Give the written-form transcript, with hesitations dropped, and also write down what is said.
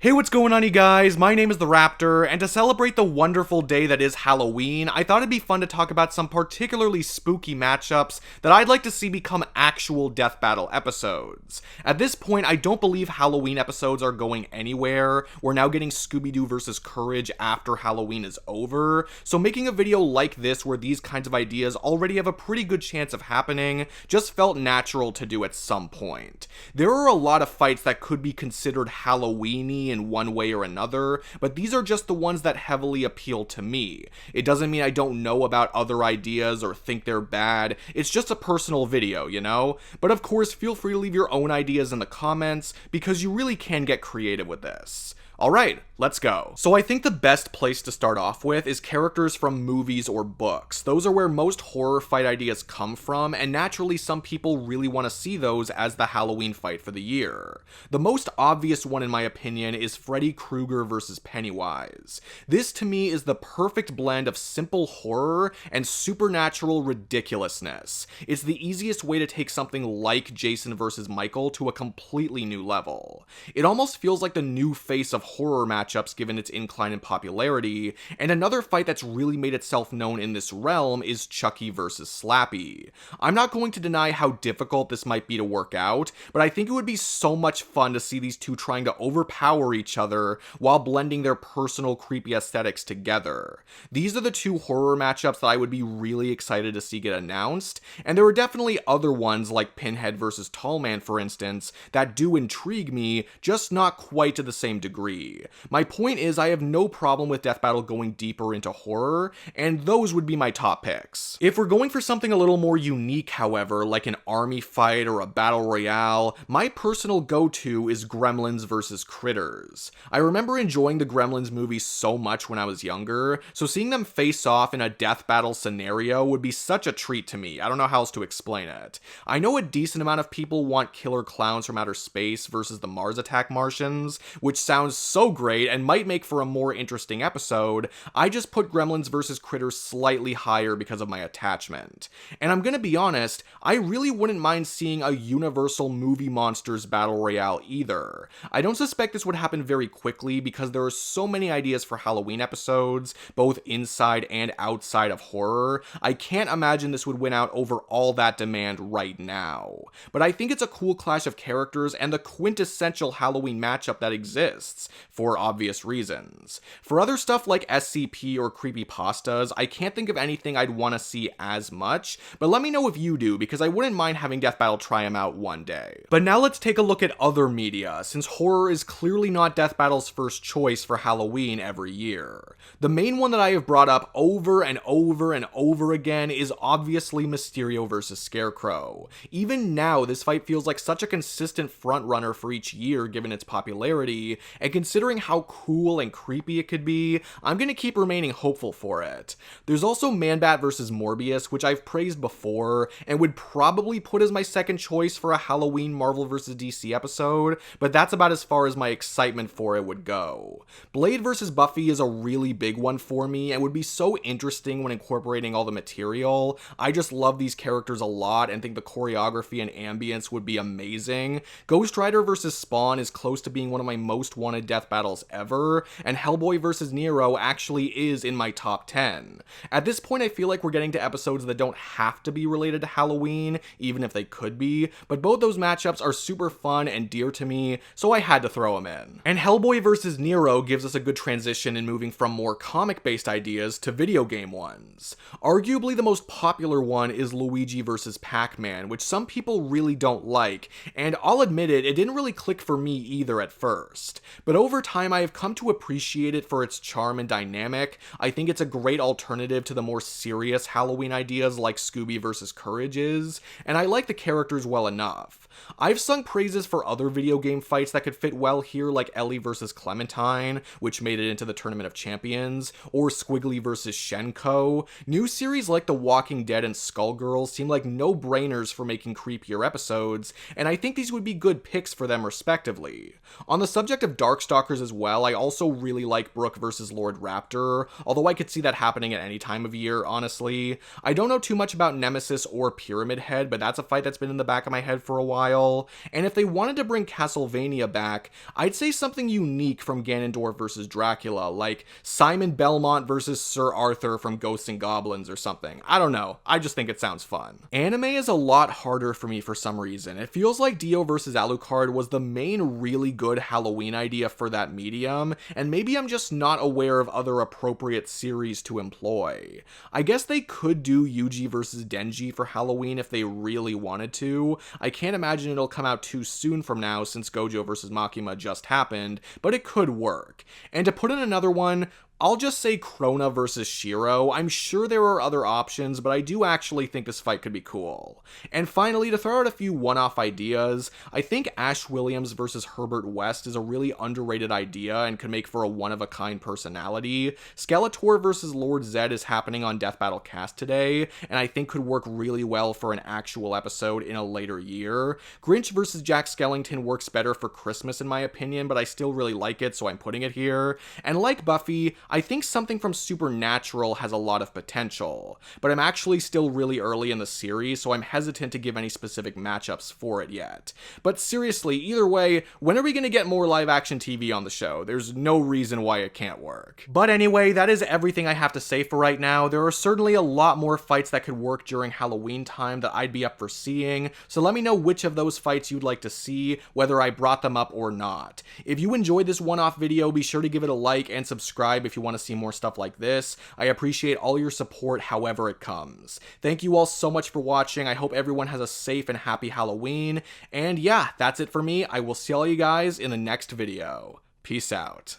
Hey, what's going on, you guys? My name is the Raptor, and to celebrate the wonderful day that is Halloween, I thought it'd be fun to talk about some particularly spooky matchups that I'd like to see become actual death battle episodes. At this point, I don't believe Halloween episodes are going anywhere. We're now getting Scooby-Doo vs. Courage after Halloween is over, so making a video like this where these kinds of ideas already have a pretty good chance of happening just felt natural to do at some point. There are a lot of fights that could be considered Halloween-y in one way or another, but these are just the ones that heavily appeal to me. It doesn't mean I don't know about other ideas or think they're bad, it's just a personal video, you know? But of course, feel free to leave your own ideas in the comments, because you really can get creative with this. Alright, let's go. So I think the best place to start off with is characters from movies or books. Those are where most horror fight ideas come from, and naturally some people really want to see those as the Halloween fight for the year. The most obvious one in my opinion is Freddy Krueger vs. Pennywise. This to me is the perfect blend of simple horror and supernatural ridiculousness. It's the easiest way to take something like Jason vs. Michael to a completely new level. It almost feels like the new face of horror matchups given its incline in popularity, and another fight that's really made itself known in this realm is Chucky vs. Slappy. I'm not going to deny how difficult this might be to work out, but I think it would be so much fun to see these two trying to overpower each other while blending their personal creepy aesthetics together. These are the two horror matchups that I would be really excited to see get announced, and there are definitely other ones like Pinhead vs. Tall Man, for instance, that do intrigue me, just not quite to the same degree. My point is, I have no problem with Death Battle going deeper into horror, and those would be my top picks. If we're going for something a little more unique, however, like an army fight or a battle royale, my personal go-to is Gremlins vs. Critters. I remember enjoying the Gremlins movie so much when I was younger, so seeing them face off in a death battle scenario would be such a treat to me. I don't know how else to explain it. I know a decent amount of people want killer clowns from outer space versus the Mars Attack Martians, which sounds so great and might make for a more interesting episode. I just put Gremlins vs. Critters slightly higher because of my attachment. And I'm gonna be honest, I really wouldn't mind seeing a Universal Movie Monsters Battle Royale either. I don't suspect this would happen very quickly because there are so many ideas for Halloween episodes, both inside and outside of horror. I can't imagine this would win out over all that demand right now. But I think it's a cool clash of characters and the quintessential Halloween matchup that exists, for obvious reasons. For other stuff like SCP or creepypastas, I can't think of anything I'd want to see as much, but let me know if you do, because I wouldn't mind having Death Battle try them out one day. But now let's take a look at other media, since horror is clearly not Death Battle's first choice for Halloween every year. The main one that I have brought up over and over and over again is obviously Mysterio vs. Scarecrow. Even now, this fight feels like such a consistent frontrunner for each year given its popularity, and considering how cool and creepy it could be, I'm gonna keep remaining hopeful for it. There's also Man-Bat vs. Morbius, which I've praised before, and would probably put as my second choice for a Halloween Marvel vs. DC episode, but that's about as far as my excitement for it would go. Blade vs. Buffy is a really big one for me, and would be so interesting when incorporating all the material. I just love these characters a lot, and think the choreography and ambience would be amazing. Ghost Rider vs. Spawn is close to being one of my most wanted death battles ever, and Hellboy vs. Nero actually is in my top 10. At this point, I feel like we're getting to episodes that don't have to be related to Halloween, even if they could be, but both those matchups are super fun and dear to me, so I had to throw them in. And Hellboy vs. Nero gives us a good transition in moving from more comic-based ideas to video game ones. Arguably the most popular one is Luigi vs. Pac-Man, which some people really don't like, and I'll admit it didn't really click for me either at first. But over time, I have come to appreciate it for its charm and dynamic. I think it's a great alternative to the more serious Halloween ideas like Scooby vs. Courage is, and I like the characters well enough. I've sung praises for other video game fights that could fit well here, like Ellie vs. Clementine, which made it into the Tournament of Champions, or Squiggly vs. Shenko. New series like The Walking Dead and Skullgirls seem like no-brainers for making creepier episodes, and I think these would be good picks for them respectively. On the subject of dark Darkstalkers as well. I also really like Brook versus Lord Raptor, although I could see that happening at any time of year, honestly. I don't know too much about Nemesis or Pyramid Head, but that's a fight that's been in the back of my head for a while. And if they wanted to bring Castlevania back, I'd say something unique from Ganondorf versus Dracula, like Simon Belmont versus Sir Arthur from Ghosts and Goblins or something. I don't know, I just think it sounds fun. Anime is a lot harder for me for some reason. It feels like Dio vs. Alucard was the main really good Halloween idea for that medium, and maybe I'm just not aware of other appropriate series to employ. I guess they could do Yuji vs. Denji for Halloween if they really wanted to. I can't imagine it'll come out too soon from now since Gojo vs. Makima just happened, but it could work. And to put in another one, I'll just say Krona versus Shiro. I'm sure there are other options, but I do actually think this fight could be cool. And finally, to throw out a few one-off ideas, I think Ash Williams versus Herbert West is a really underrated idea and could make for a one-of-a-kind personality. Skeletor versus Lord Zed is happening on Death Battle Cast today, and I think could work really well for an actual episode in a later year. Grinch versus Jack Skellington works better for Christmas in my opinion, but I still really like it, so I'm putting it here. And like Buffy, I think something from Supernatural has a lot of potential, but I'm actually still really early in the series, so I'm hesitant to give any specific matchups for it yet. But seriously, either way, when are we going to get more live action TV on the show? There's no reason why it can't work. But anyway, that is everything I have to say for right now. There are certainly a lot more fights that could work during Halloween time that I'd be up for seeing, so let me know which of those fights you'd like to see, whether I brought them up or not. If you enjoyed this one-off video, be sure to give it a like and subscribe if you want to see more stuff like this. I appreciate all your support however it comes. Thank you all so much for watching. I hope everyone has a safe and happy Halloween. And yeah, that's it for me. I will see all you guys in the next video. Peace out.